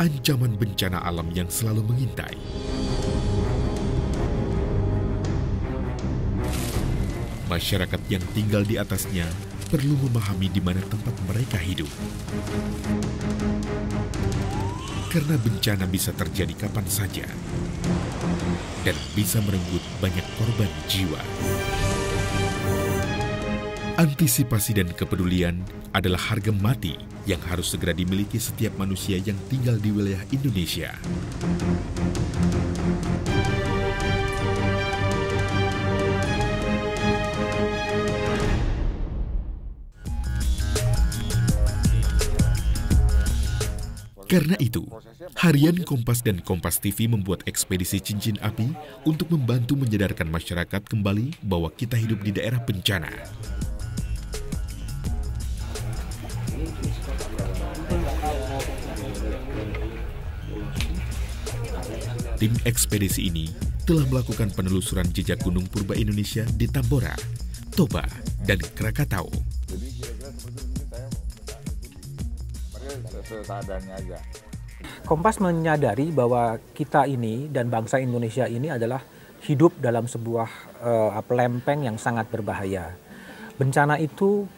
ancaman bencana alam yang selalu mengintai. Masyarakat yang tinggal di atasnya perlu memahami di mana tempat mereka hidup. Karena bencana bisa terjadi kapan saja dan bisa merenggut banyak korban jiwa. Antisipasi dan kepedulian adalah harga mati yang harus segera dimiliki setiap manusia yang tinggal di wilayah Indonesia. Karena itu, Harian Kompas dan Kompas TV membuat ekspedisi Cincin Api untuk membantu menyadarkan masyarakat kembali bahwa kita hidup di daerah bencana. Tim ekspedisi ini telah melakukan penelusuran jejak Gunung Purba Indonesia di Tambora, Toba, dan Krakatau. Kompas menyadari bahwa kita ini dan bangsa Indonesia ini adalah hidup dalam sebuah lempeng yang sangat berbahaya. Bencana itu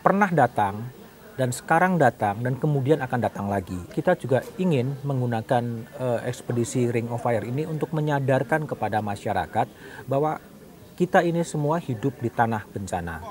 pernah datang dan sekarang datang dan kemudian akan datang lagi. Kita juga ingin menggunakan ekspedisi Ring of Fire ini untuk menyadarkan kepada masyarakat bahwa kita ini semua hidup di tanah bencana.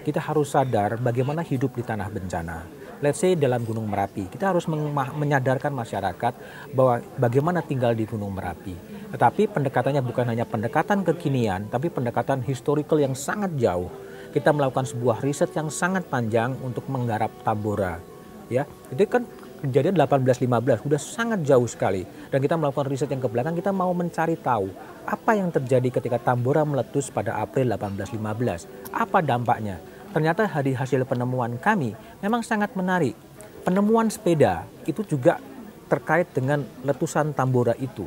Kita harus sadar bagaimana hidup di tanah bencana. Let's say dalam Gunung Merapi, kita harus menyadarkan masyarakat bahwa bagaimana tinggal di Gunung Merapi. Tetapi pendekatannya bukan hanya pendekatan kekinian, tapi pendekatan historical yang sangat jauh. Kita melakukan sebuah riset yang sangat panjang untuk menggarap Tambora. Ya, itu kan kejadian 1815, sudah sangat jauh sekali. Dan kita melakukan riset yang ke belakang, kita mau mencari tahu apa yang terjadi ketika Tambora meletus pada April 1815. Apa dampaknya? Ternyata dari hasil penemuan kami memang sangat menarik. Penemuan sepeda itu juga terkait dengan letusan Tambora itu.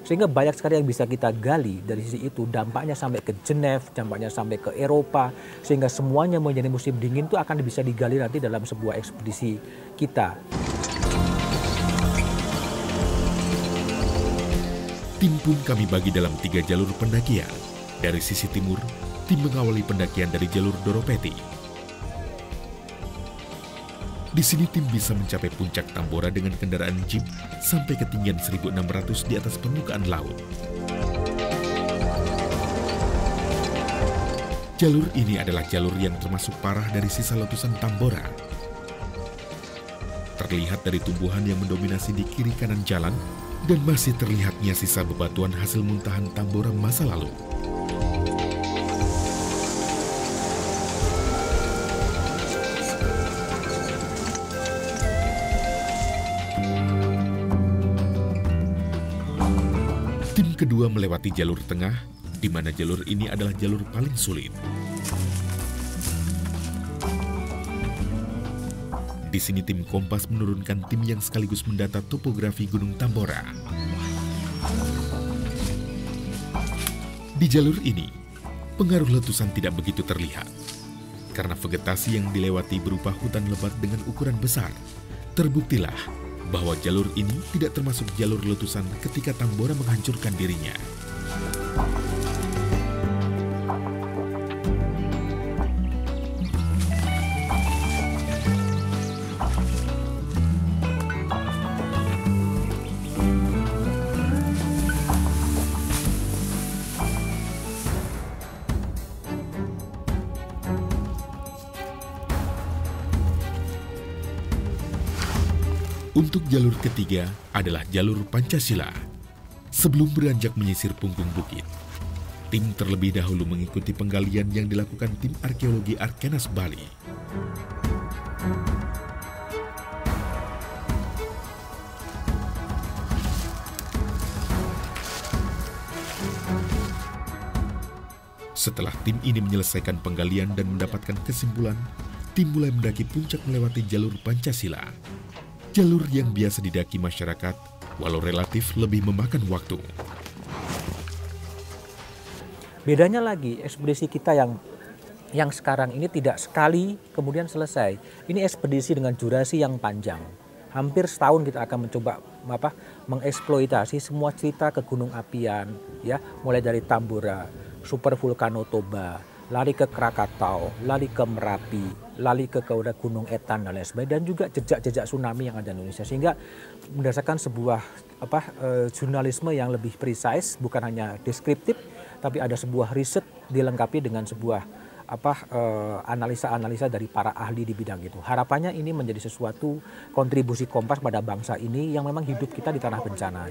Sehingga banyak sekali yang bisa kita gali dari sisi itu. Dampaknya sampai ke Genève, dampaknya sampai ke Eropa. Sehingga semuanya menjadi musim dingin itu akan bisa digali nanti dalam sebuah ekspedisi kita. Tim pun kami bagi dalam 3 jalur pendakian. Dari sisi timur, tim mengawali pendakian dari jalur Doropeti. Di sini tim bisa mencapai puncak Tambora dengan kendaraan jeep sampai ketinggian 1.600 di atas permukaan laut. Jalur ini adalah jalur yang termasuk parah dari sisa letusan Tambora. Terlihat dari tumbuhan yang mendominasi di kiri kanan jalan dan masih terlihatnya sisa bebatuan hasil muntahan Tambora masa lalu. Tim kedua melewati jalur tengah, di mana jalur ini adalah jalur paling sulit. Di sini tim Kompas menurunkan tim yang sekaligus mendata topografi Gunung Tambora. Di jalur ini, pengaruh letusan tidak begitu terlihat. Karena vegetasi yang dilewati berupa hutan lebat dengan ukuran besar, terbuktilah bahwa jalur ini tidak termasuk jalur letusan ketika Tambora menghancurkan dirinya. Untuk jalur ketiga adalah jalur Pancasila. Sebelum beranjak menyisir punggung bukit, tim terlebih dahulu mengikuti penggalian yang dilakukan tim arkeologi Arkenas Bali. Setelah tim ini menyelesaikan penggalian dan mendapatkan kesimpulan, tim mulai mendaki puncak melewati jalur Pancasila. Jalur yang biasa didaki masyarakat, walau relatif lebih memakan waktu. Bedanya lagi, ekspedisi kita yang sekarang ini tidak sekali kemudian selesai. Ini ekspedisi dengan durasi yang panjang. Hampir setahun kita akan mencoba mengeksploitasi semua cerita ke gunung apian, ya, mulai dari Tambora, Super Vulcano Toba, lari ke Krakatau, lari ke Merapi, lari ke Gunung Etan dan lain sebagainya, dan juga jejak-jejak tsunami yang ada di Indonesia, sehingga berdasarkan sebuah jurnalisme yang lebih precise, bukan hanya deskriptif, tapi ada sebuah riset dilengkapi dengan sebuah analisa-analisa dari para ahli di bidang itu. Harapannya ini menjadi sesuatu kontribusi Kompas pada bangsa ini yang memang hidup kita di tanah bencana.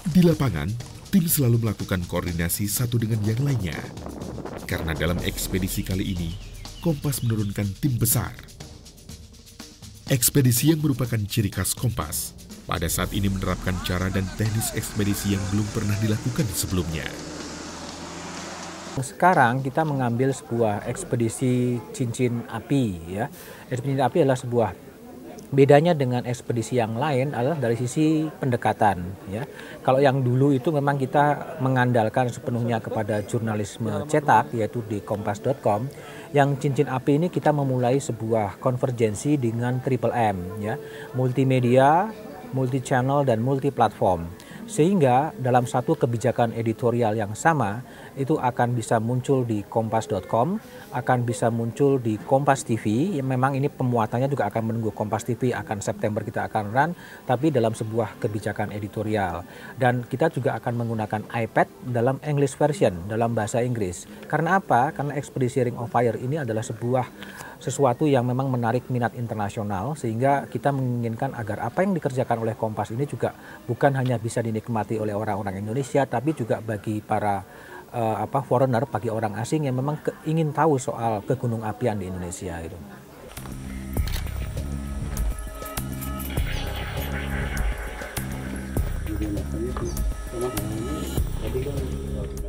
Di lapangan, tim selalu melakukan koordinasi satu dengan yang lainnya. Karena dalam ekspedisi kali ini, Kompas menurunkan tim besar. Ekspedisi yang merupakan ciri khas Kompas, pada saat ini menerapkan cara dan teknis ekspedisi yang belum pernah dilakukan sebelumnya. Sekarang kita mengambil sebuah ekspedisi cincin api, ya. Ekspedisi api adalah sebuah, bedanya dengan ekspedisi yang lain adalah dari sisi pendekatan, ya. Kalau yang dulu itu memang kita mengandalkan sepenuhnya kepada jurnalisme cetak, yaitu di kompas.com. Yang cincin api ini kita memulai sebuah konvergensi dengan Triple M, ya. Multimedia, multi channel dan multi platform. Sehingga dalam satu kebijakan editorial yang sama itu akan bisa muncul di kompas.com, akan bisa muncul di Kompas TV. Yang memang ini pemuatannya juga akan menunggu Kompas TV, akan September kita akan run, tapi dalam sebuah kebijakan editorial. Dan kita juga akan menggunakan iPad dalam English version, dalam bahasa Inggris. Karena apa? Karena ekspedisi Ring of Fire ini adalah sesuatu yang memang menarik minat internasional, sehingga kita menginginkan agar apa yang dikerjakan oleh Kompas ini juga bukan hanya bisa dinikmati oleh orang-orang Indonesia, tapi juga bagi para foreigner, bagi orang asing yang memang ingin tahu soal kegunung apian di Indonesia itu.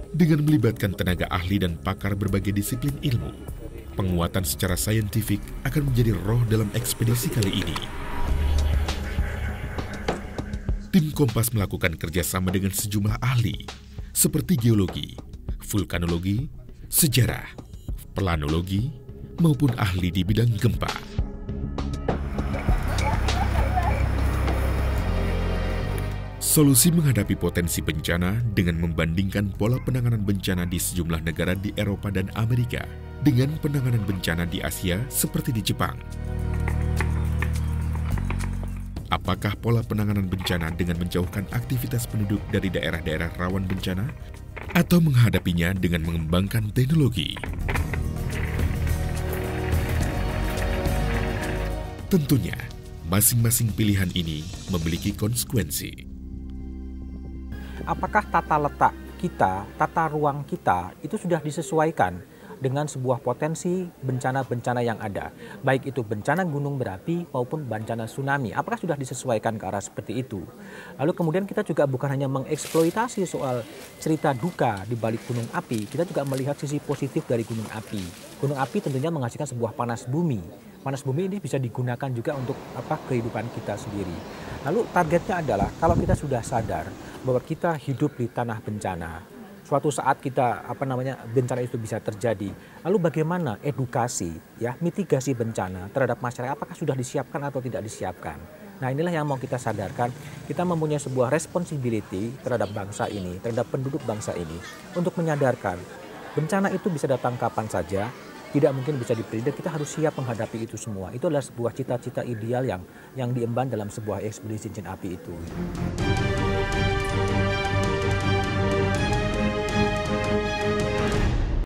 Dengan melibatkan tenaga ahli dan pakar berbagai disiplin ilmu, penguatan secara saintifik akan menjadi roh dalam ekspedisi kali ini. Tim Kompas melakukan kerjasama dengan sejumlah ahli, seperti geologi, vulkanologi, sejarah, planologi, maupun ahli di bidang gempa. Solusi menghadapi potensi bencana dengan membandingkan pola penanganan bencana di sejumlah negara di Eropa dan Amerika dengan penanganan bencana di Asia seperti di Jepang. Apakah pola penanganan bencana dengan menjauhkan aktivitas penduduk dari daerah-daerah rawan bencana atau menghadapinya dengan mengembangkan teknologi? Tentunya, masing-masing pilihan ini memiliki konsekuensi. Apakah tata letak kita, tata ruang kita itu sudah disesuaikan dengan sebuah potensi bencana-bencana yang ada, baik itu bencana gunung berapi maupun bencana tsunami? Apakah sudah disesuaikan ke arah seperti itu? Lalu kemudian kita juga bukan hanya mengeksploitasi soal cerita duka di balik gunung api, kita juga melihat sisi positif dari gunung api. Gunung api tentunya menghasilkan sebuah panas bumi. Panas bumi ini bisa digunakan juga untuk kehidupan kita sendiri. Lalu targetnya adalah kalau kita sudah sadar bahwa kita hidup di tanah bencana, suatu saat kita bencana itu bisa terjadi. Lalu bagaimana edukasi, mitigasi bencana terhadap masyarakat, apakah sudah disiapkan atau tidak disiapkan? Nah, inilah yang mau kita sadarkan. Kita mempunyai sebuah responsibility terhadap bangsa ini, terhadap penduduk bangsa ini, untuk menyadarkan bencana itu bisa datang kapan saja, tidak mungkin bisa dipredik. Kita harus siap menghadapi itu semua. Itu adalah sebuah cita-cita ideal yang diemban dalam sebuah ekspedisi cincin api itu.